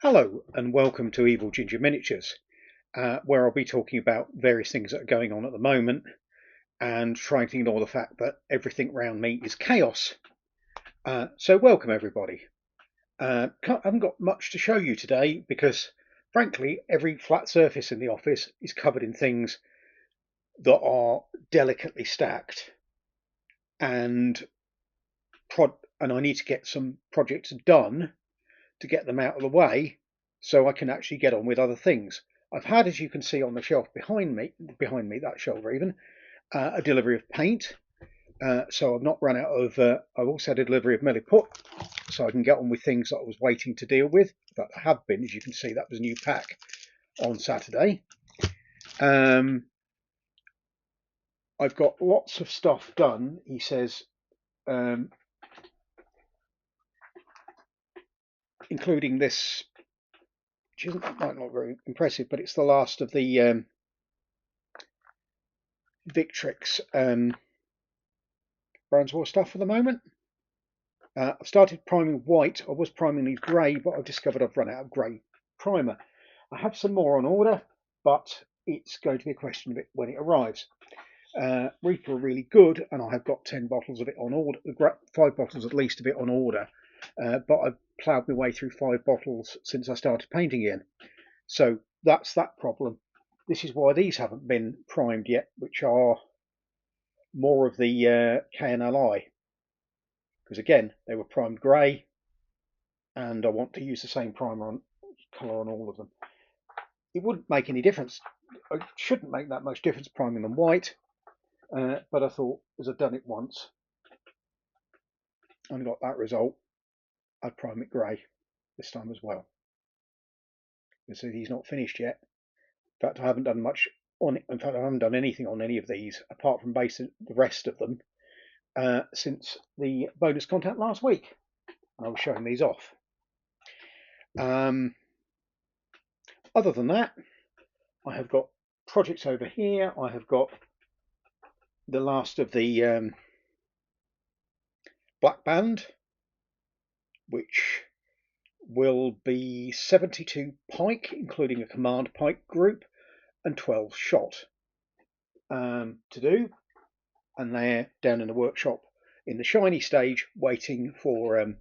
Hello and welcome to EvilGinger Miniatures, where I'll be talking about various things that are going on at the moment and trying to ignore the fact that everything around me is chaos. So welcome everybody. I haven't got much to show you today because frankly every flat surface in the office is covered in things that are delicately stacked and I need to get some projects done to get them out of the way so I can actually get on with other things. I've had, as you can see on the shelf behind me, that shoulder even, a delivery of paint. So I've not run out of, I've also had a delivery of Milliput, so I can get on with things that I was waiting to deal with. But I have been, as you can see, that was a new pack on Saturday. I've got lots of stuff done, he says, including this, which might not very impressive, but it's the last of the Victrix Brands War stuff for the moment. I've started priming white. I was priming these grey, but I've discovered I've run out of grey primer. I have some more on order, but it's going to be a question of it when it arrives. Reaper are really good, and I have got 10 bottles of it on order, 5 bottles at least of it on order, but I've ploughed my way through 5 bottles since I started painting again. So that's that problem. This is why these haven't been primed yet, which are more of the KNLI, because again they were primed grey and I want to use the same primer colour on all of them. It wouldn't make any difference, it shouldn't make that much difference priming them white, but I thought as I've done it once and got that result, I'd prime it grey this time as well. You see he's not finished yet. In fact, I haven't done much on it. In fact, I haven't done anything on any of these apart from basing the rest of them since the bonus content last week. I was showing these off. Other than that, I have got projects over here. I have got the last of the Black Band, which will be 72 pike, including a command pike group, and 12 shot to do. And they're down in the workshop in the shiny stage, waiting for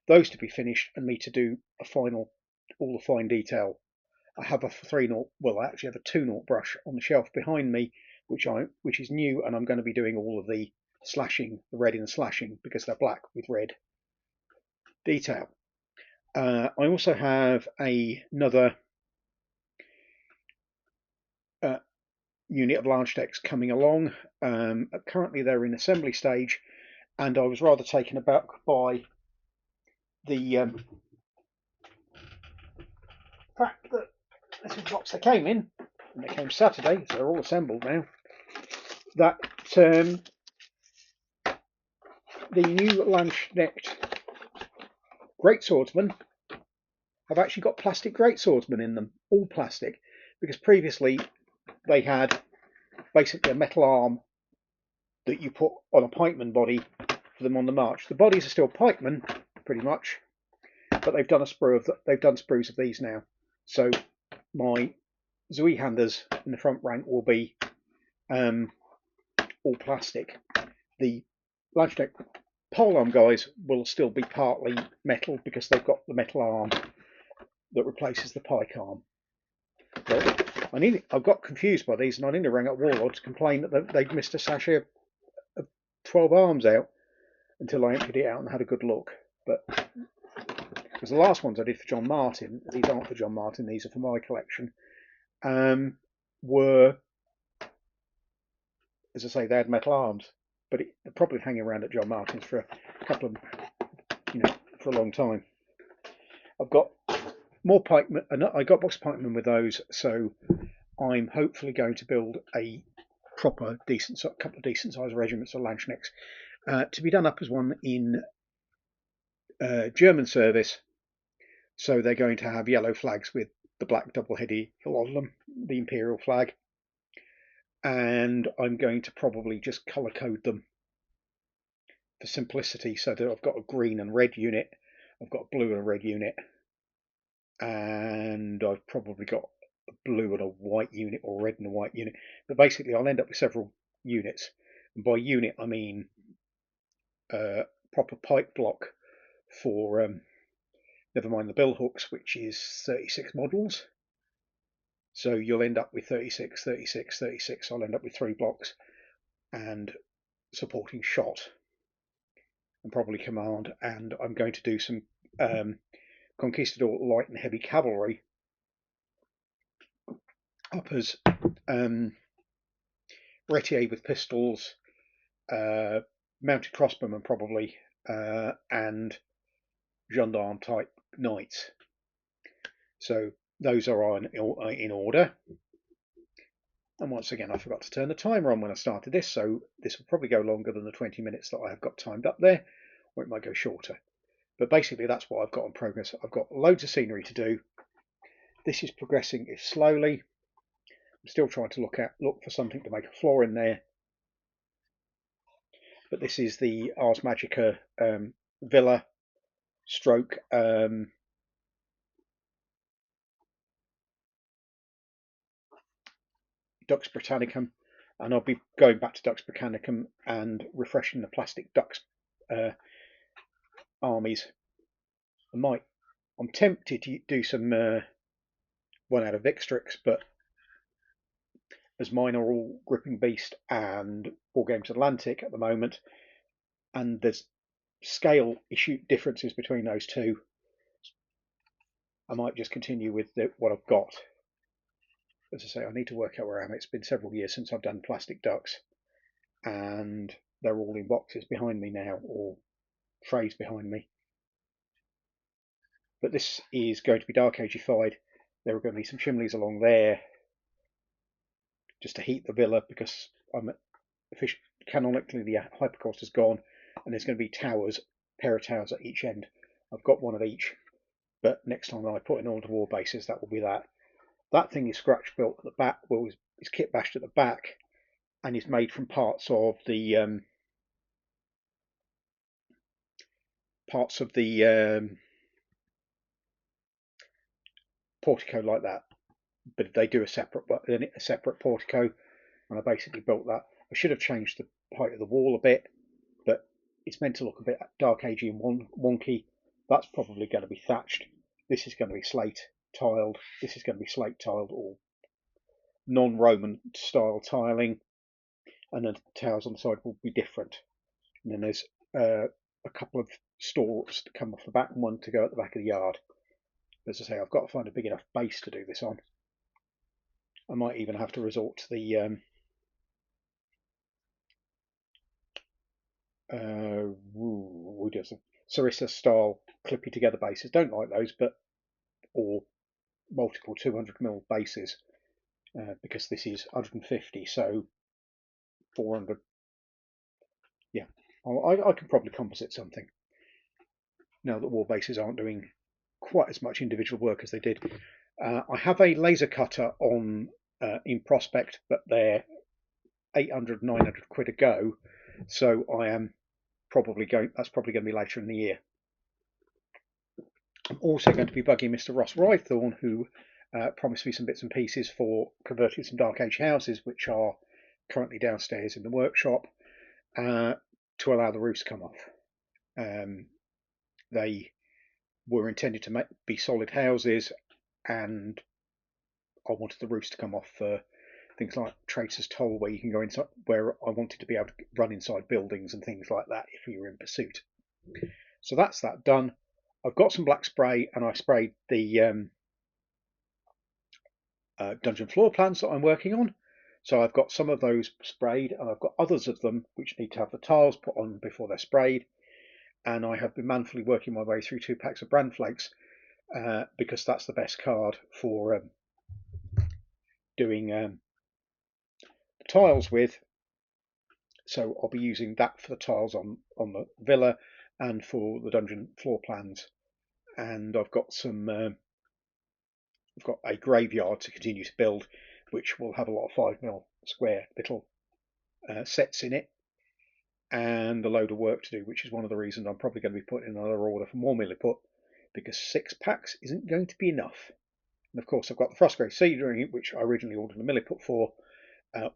those to be finished and me to do a final, all the fine detail. I have a 3/0, well, I actually have a 2/0 brush on the shelf behind me, which is new, and I'm going to be doing all of the slashing, the red in the slashing, because they're black with red detail. I also have another unit of large decks coming along. Currently they're in assembly stage, and I was rather taken aback by the fact that this is the box they came in, and they came Saturday, so they're all assembled now, that the new lunch-necked greatswordsmen have actually got plastic greatswordsmen in them, all plastic, because previously they had basically a metal arm that you put on a pikeman body for them on the march. The bodies are still pikemen, pretty much, but they've done sprues of these now. So my Zweihanders in the front rank will be all plastic. The lunch-neck polearm guys will still be partly metal because they've got the metal arm that replaces the pike arm. But I got confused by these, and I nearly rang up Warlord to complain that they'd missed a sachet of 12 arms out until I emptied it out and had a good look. But because the last ones I did for John Martin, these aren't for John Martin, these are for my collection, were, as I say, they had metal arms, but they're probably hanging around at John Martin's for a couple of, for a long time. I've got more pikemen, and I got box pikemen with those, so I'm hopefully going to build a proper couple of decent sized regiments of Landsknechts to be done up as one in German service. So they're going to have yellow flags with the black double-headed hill on them, the Imperial flag, and I'm going to probably just colour code them for simplicity, so that I've got a green and red unit, I've got a blue and a red unit, and I've probably got a blue and a white unit, or red and a white unit. But basically, I'll end up with several units. And by unit, I mean proper pipe block for never mind the bill hooks, which is 36 models. So you'll end up with 36, 36, 36. I'll end up with 3 blocks and supporting shot and probably command. And I'm going to do some Conquistador light and heavy cavalry uppers, Retier with pistols, mounted crossbowmen probably, and gendarme type knights. So those are in order. And once again, I forgot to turn the timer on when I started this, so this will probably go longer than the 20 minutes that I have got timed up there, or it might go shorter. But basically, that's what I've got in progress. I've got loads of scenery to do. This is progressing slowly. I'm still trying to look for something to make a floor in there. But this is the Ars Magica villa stroke Dux Britannicum, and I'll be going back to Dux Britannicum and refreshing the plastic Dux armies. I'm tempted to do some one out of Vixtrix, but as mine are all Gripping Beast and War Games Atlantic at the moment, and there's scale issue differences between those two, I might just continue with what I've got. As I say, I need to work out where I am. It's been several years since I've done plastic ducks, and they're all in boxes behind me now, or trays behind me. But this is going to be Dark Ageified. There are going to be some chimneys along there just to heat the villa, because canonically the hypercost is gone, and there's going to be towers, a pair of towers at each end. I've got one of each, but next time I put in all the war bases, that will be that. That thing is scratch built at the back, well, is kit bashed at the back, and is made from parts of the portico like that. But they do a separate portico, and I basically built that. I should have changed the height of the wall a bit, but it's meant to look a bit dark agey and wonky. That's probably going to be thatched. This is going to be slate tiled. This is going to be slate tiled, or non-Roman style tiling, and then the towers on the side will be different. And then there's a couple of stalls to come off the back and one to go at the back of the yard. As I say, I've got to find a big enough base to do this on. I might even have to resort to the Sarissa style clippy together bases. Don't like those, but or multiple 200mm bases, because this is 150, so 400. Yeah, I can probably composite something now that war bases aren't doing quite as much individual work as they did. I have a laser cutter on in Prospect, but they're 800, 900 quid a go, so I am probably going. That's probably going to be later in the year. I'm also going to be bugging Mr. Ross Rythorn, who promised me some bits and pieces for converting some Dark Age houses, which are currently downstairs in the workshop, to allow the roofs to come off. They were intended to be solid houses, and I wanted the roofs to come off for things like Tracer's Toll, where you can go inside, where I wanted to be able to run inside buildings and things like that if you were in pursuit. So that's that done. I've got some black spray, and I sprayed the dungeon floor plans that I'm working on. So I've got some of those sprayed, and I've got others of them which need to have the tiles put on before they're sprayed. And I have been manfully working my way through 2 packs of brand flakes, because that's the best card for doing the tiles with. So I'll be using that for the tiles on the villa and for the dungeon floor plans. And I've got I've got a graveyard to continue to build, which will have a lot of 5mm square little sets in it, and a load of work to do, which is one of the reasons I'm probably going to be putting another order for more Milliput, because 6 packs isn't going to be enough. And of course I've got the Frostgrave seedling, which I originally ordered a milliput for,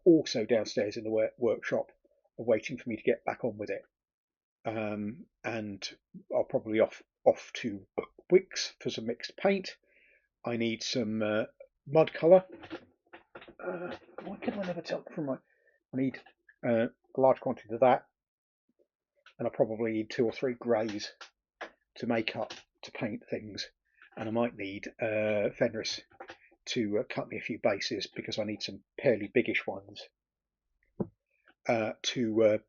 also downstairs in the workshop, waiting for me to get back on with it. And I'll probably off to Wicks for some mixed paint. I need some mud colour. Why can I never tell from my... I need a large quantity of that, and I probably need 2 or 3 greys to make up to paint things, and I might need Fenris to cut me a few bases, because I need some fairly biggish ones to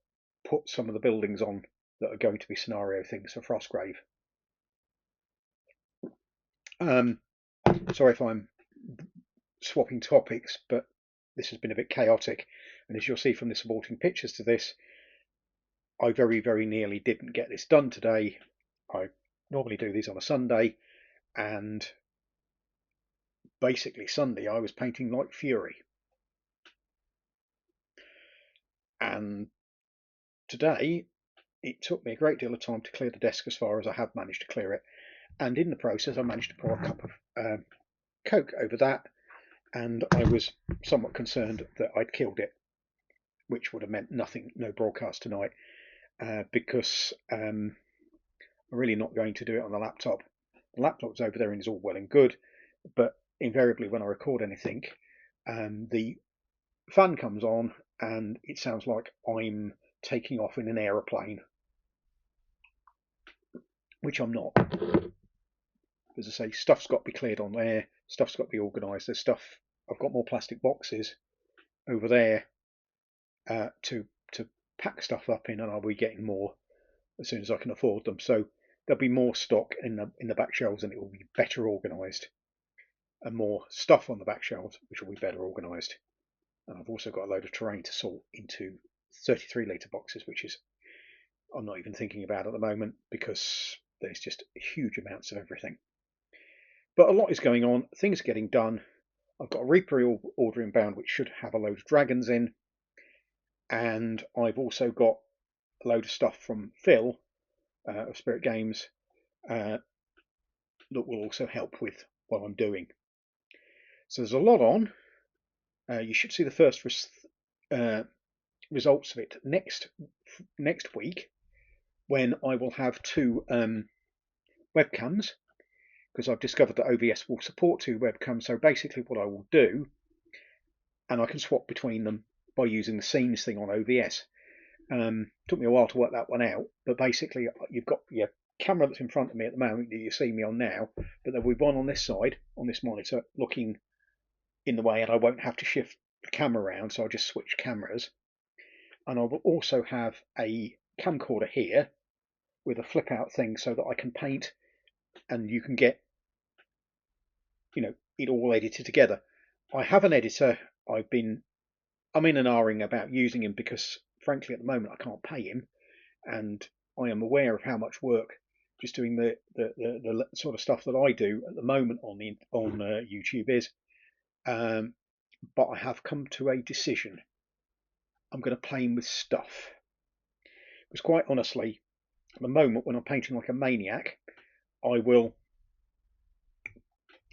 put some of the buildings on that are going to be scenario things for Frostgrave. Sorry if I'm swapping topics, but this has been a bit chaotic, and as you'll see from the supporting pictures to this, I very, very nearly didn't get this done today. I normally do these on a Sunday, and basically Sunday I was painting like fury. And today it took me a great deal of time to clear the desk as far as I have managed to clear it, and in the process I managed to pour a cup of Coke over that, and I was somewhat concerned that I'd killed it, which would have meant nothing, no broadcast tonight, because I'm really not going to do it on the laptop. The laptop's over there and is all well and good, but invariably when I record anything, the fan comes on and it sounds like I'm taking off in an aeroplane, which I'm not. As I say, stuff's got to be cleared on there, stuff's got to be organised. There's stuff, I've got more plastic boxes over there to pack stuff up in, and I'll be getting more as soon as I can afford them. So there'll be more stock in the back shelves, and it will be better organised, and more stuff on the back shelves, which will be better organised. And I've also got a load of terrain to sort into 33 litre boxes, which is I'm not even thinking about at the moment, because there's just huge amounts of everything. But a lot is going on, things are getting done. I've got a re-order inbound which should have a load of dragons in, and I've also got a load of stuff from Phil of Spirit Games that will also help with what I'm doing. So there's a lot on. You should see the first results of it next week, when I will have 2 webcams, because I've discovered that OBS will support 2 webcams. So basically what I will do, and I can swap between them by using the scenes thing on OBS. Took me a while to work that one out, but basically you've got your camera that's in front of me at the moment that you see me on now, but there'll be one on this side, on this monitor, looking in the way, and I won't have to shift the camera around, so I'll just switch cameras. And I will also have a camcorder here with a flip out thing so that I can paint, and you can get, it all edited together. I have an editor. I'm in and ahhing about using him, because frankly at the moment I can't pay him, and I am aware of how much work just doing the sort of stuff that I do at the moment on YouTube is. But I have come to a decision. I'm going to play him with stuff, because quite honestly, at the moment when I'm painting like a maniac, I will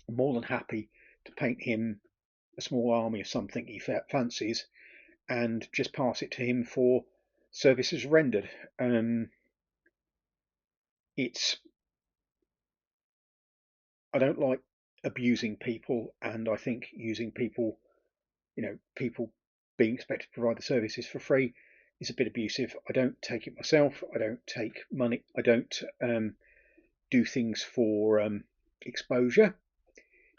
be more than happy to paint him a small army of something he fancies, and just pass it to him for services rendered. I don't like abusing people, and I think using people, people being expected to provide the services for free is a bit abusive. I don't take it myself. I don't take money. I don't do things for exposure.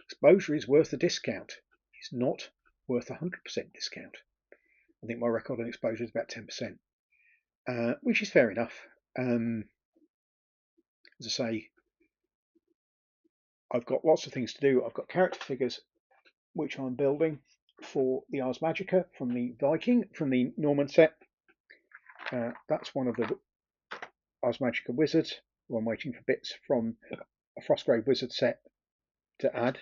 Exposure is worth a discount. It's not worth 100% discount. I think my record on exposure is about 10%, which is fair enough. As I say, I've got lots of things to do. I've got character figures which I'm building for the Ars Magica from the Norman set. That's one of the Ars Magica wizards. I'm waiting for bits from a Frostgrave wizard set to add.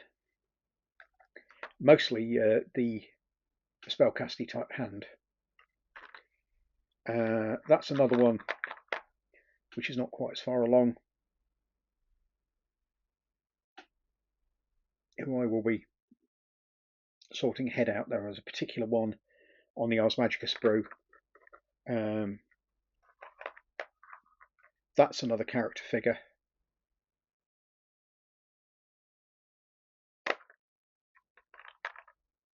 Mostly the spellcasty type hand. That's another one which is not quite as far along. who I will be sorting head out. There is a particular one on the Ars Magica sprue. That's another character figure.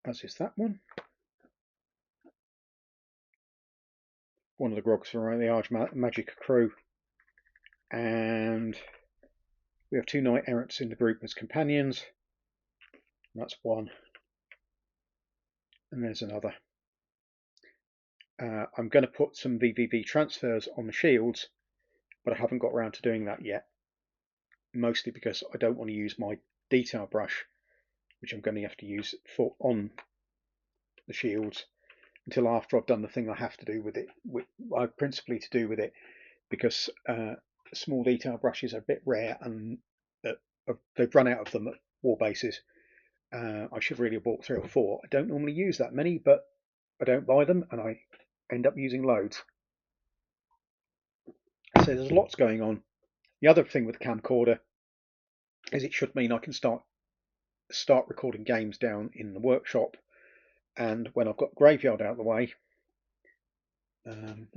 As is that one. One of the grogs from the Ars Magica crew. And we have 2 knight errants in the group as companions. That's one. And there's another. I'm going to put some VVV transfers on the shields, but I haven't got around to doing that yet. Mostly because I don't want to use my detail brush, which I'm going to have to use on the shields, until after I've done the thing I have to do with it. Principally to do with it because small detail brushes are a bit rare, and they've run out of them at war bases. I should really have bought 3 or 4. I don't normally use that many, but I don't buy them, and I end up using loads. So there's lots going on. The other thing with the camcorder is it should mean I can start recording games down in the workshop, and when I've got graveyard out of the way, and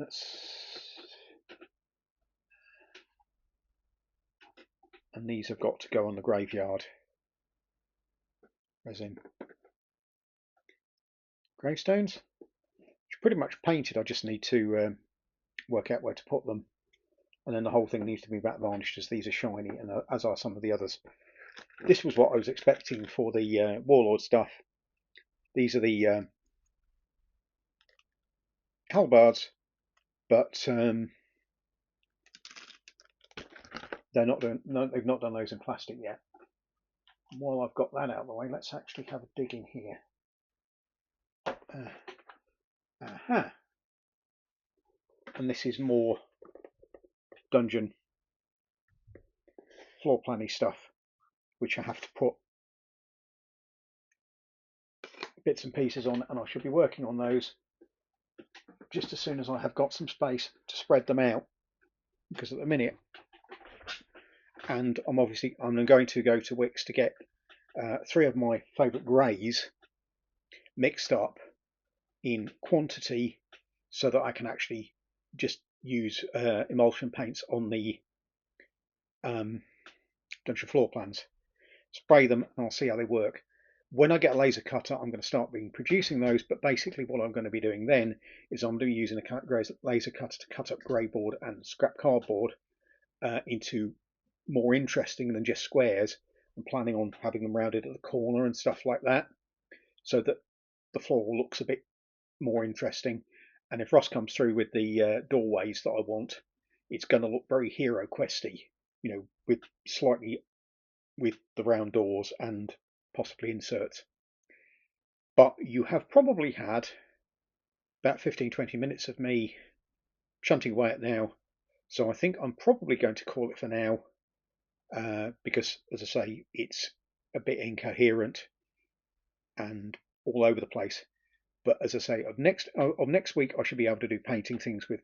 these have got to go on the graveyard resin gravestones, which are pretty much painted. I just need to work out where to put them, and then the whole thing needs to be back varnished, as these are shiny, and as are some of the others. This was what I was expecting for the Warlord stuff. These are the halbards, but they've not done those in plastic yet. And while I've got that out of the way, let's actually have a dig in here. And this is more dungeon floor planning stuff, which I have to put bits and pieces on, and I should be working on those just as soon as I have got some space to spread them out, because at the minute, and I'm going to go to Wix to get 3 of my favourite greys mixed up in quantity, so that I can actually just use emulsion paints on the dungeon floor plans, spray them, and I'll see how they work. When I get a laser cutter, I'm going to start producing those, but basically what I'm going to be doing then is I'm going to be using a laser cutter to cut up grey board and scrap cardboard into more interesting than just squares. I'm planning on having them rounded at the corner and stuff like that, so that the floor looks a bit more interesting. And if Ross comes through with the doorways that I want, it's going to look very Hero Questy, with the round doors and possibly inserts. But you have probably had about 15-20 minutes of me chunting away at now, so I think I'm probably going to call it for now, because, as I say, it's a bit incoherent and all over the place. But as I say, of next week I should be able to do painting things with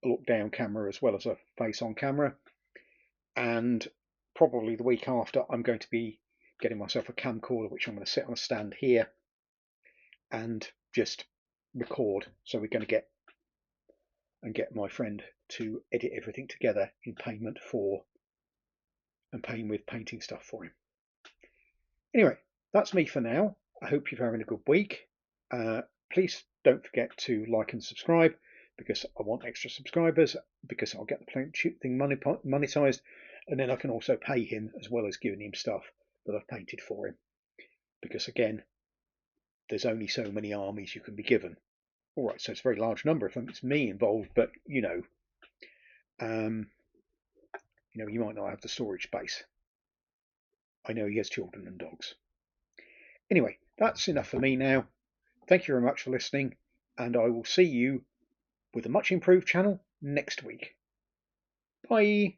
a look down camera as well as a face on camera, and probably the week after I'm going to be getting myself a camcorder, which I'm going to sit on a stand here and just record. So we're going to get my friend to edit everything together in payment and paying with painting stuff for him. Anyway, that's me for now. I hope you're having a good week. Please don't forget to like and subscribe, because I want extra subscribers, because I'll get the thing monetized, and then I can also pay him as well as giving him stuff that I've painted for him, because again, there's only so many armies you can be given. All right, so it's a very large number if it's me involved, but you might not have the storage space. I know he has children and dogs. Anyway, that's enough for me now. Thank you very much for listening, and I will see you with a much improved channel next week. Bye.